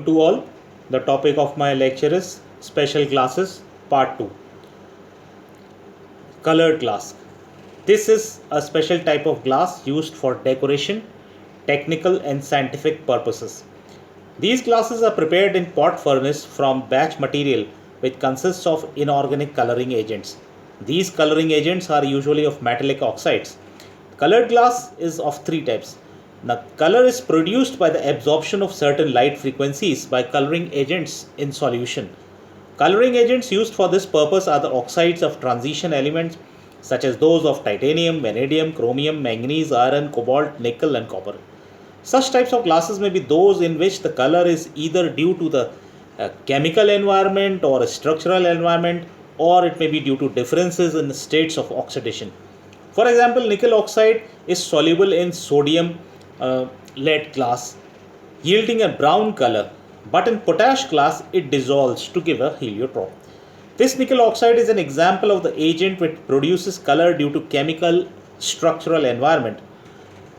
To all, the topic of my lecture is Special Glasses Part 2, Colored Glass. This is a special type of glass used for decoration, technical and scientific purposes. These glasses are prepared in pot furnace from batch material which consists of inorganic coloring agents. These coloring agents are usually of metallic oxides. Colored glass is of three types. Now, color is produced by the absorption of certain light frequencies by coloring agents in solution. Coloring agents used for this purpose are the oxides of transition elements such as those of titanium, vanadium, chromium, manganese, iron, cobalt, nickel, and copper. Such types of glasses may be those in which the color is either due to the chemical environment or a structural environment, or it may be due to differences in the states of oxidation. For example, nickel oxide is soluble in sodium lead glass, yielding a brown color, but in potash glass it dissolves to give a heliotrope. This nickel oxide is an example of the agent which produces color due to chemical structural environment.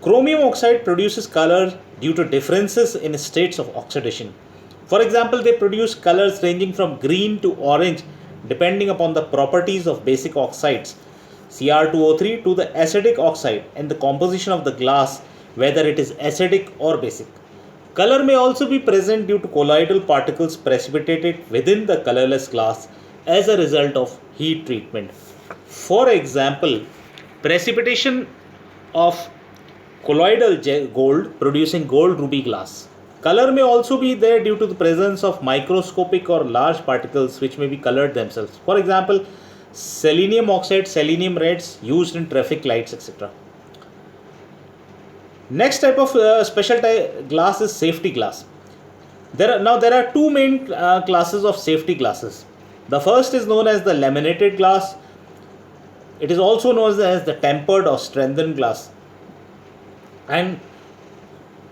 Chromium oxide produces color due to differences in states of oxidation. For example, they produce colors ranging from green to orange depending upon the properties of basic oxides Cr2O3 to the acidic oxide and the composition of the glass, whether it is acidic or basic. Color may also be present due to colloidal particles precipitated within the colorless glass as a result of heat treatment. For example, precipitation of colloidal gold producing gold ruby glass. Color may also be there due to the presence of microscopic or large particles which may be colored themselves. For example, selenium oxide, selenium reds used in traffic lights, etc. Next type of special type glass is safety glass. There are two main classes of safety glasses. The first is known as the laminated glass. It is also known as the tempered or strengthened glass. And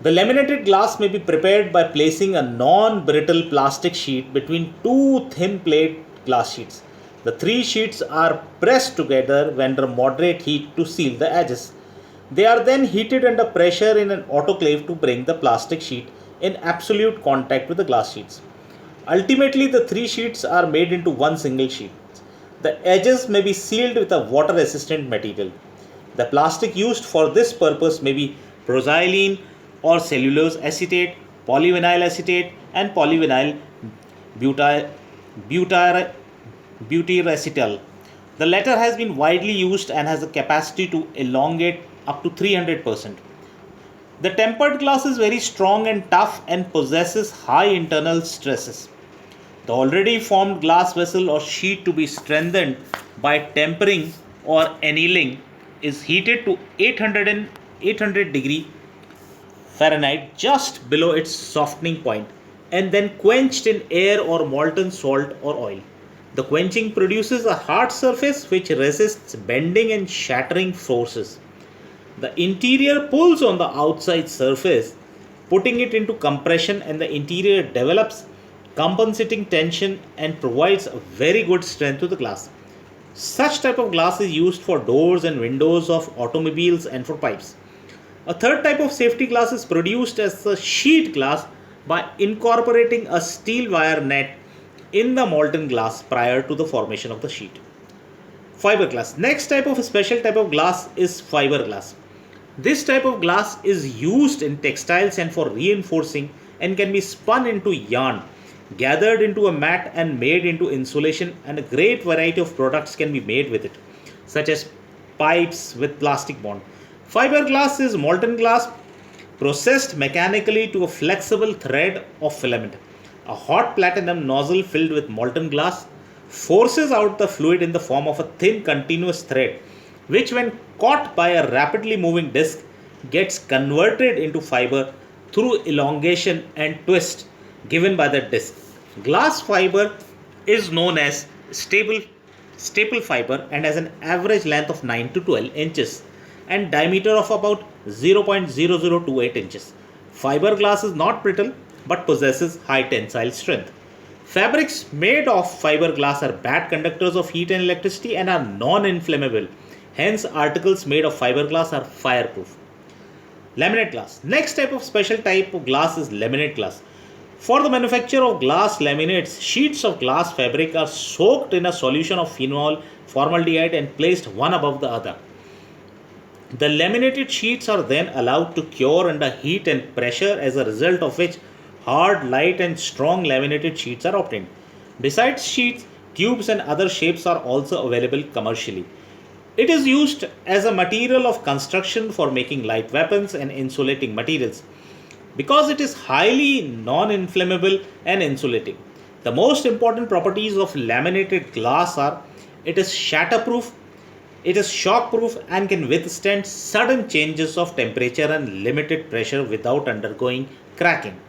the laminated glass may be prepared by placing a non-brittle plastic sheet between two thin plate glass sheets. The three sheets are pressed together under moderate heat to seal the edges. They are then heated under pressure in an autoclave to bring the plastic sheet in absolute contact with the glass sheets. Ultimately, the three sheets are made into one single sheet. The edges may be sealed with a water resistant material. The plastic used for this purpose may be proxylene or cellulose acetate, polyvinyl acetate, and polyvinyl butyracetal. The latter has been widely used and has a capacity to elongate up to 300%. The tempered glass is very strong and tough and possesses high internal stresses. The already formed glass vessel or sheet to be strengthened by tempering or annealing is heated to 800 degree Fahrenheit just below its softening point and then quenched in air or molten salt or oil. The quenching produces a hard surface which resists bending and shattering forces. The interior pulls on the outside surface, putting it into compression, and the interior develops compensating tension and provides a very good strength to the glass. Such type of glass is used for doors and windows of automobiles and for pipes. A third type of safety glass is produced as a sheet glass by incorporating a steel wire net in the molten glass prior to the formation of the sheet. Fiberglass. Next type of special type of glass is fiberglass. This type of glass is used in textiles and for reinforcing and can be spun into yarn, gathered into a mat and made into insulation, and a great variety of products can be made with it, such as pipes with plastic bond. Fiberglass is molten glass processed mechanically to a flexible thread of filament. A hot platinum nozzle filled with molten glass forces out the fluid in the form of a thin continuous thread, which when caught by a rapidly moving disc gets converted into fiber through elongation and twist given by the disc. Glass fiber is known as staple fiber and has an average length of 9 to 12 inches and diameter of about 0.0028 inches. Fiberglass is not brittle but possesses high tensile strength. Fabrics made of fiberglass are bad conductors of heat and electricity and are non-inflammable. Hence, articles made of fiberglass are fireproof. Laminate glass. Next type of special type of glass is laminate glass. For the manufacture of glass laminates, sheets of glass fabric are soaked in a solution of phenol, formaldehyde and placed one above the other. The laminated sheets are then allowed to cure under heat and pressure, as a result of which hard, light, and strong laminated sheets are obtained. Besides sheets, tubes and other shapes are also available commercially. It is used as a material of construction for making light weapons and insulating materials. Because it is highly non inflammable and insulating. The most important properties of laminated glass are: it is shatterproof, it is shockproof, and can withstand sudden changes of temperature and limited pressure without undergoing cracking.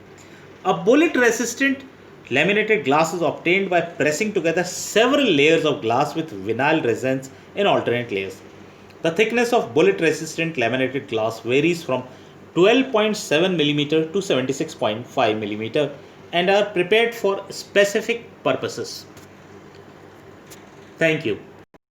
A bullet resistant laminated glass is obtained by pressing together several layers of glass with vinyl resins in alternate layers. The thickness of bullet resistant laminated glass varies from 12.7 mm to 76.5 mm and are prepared for specific purposes. Thank you.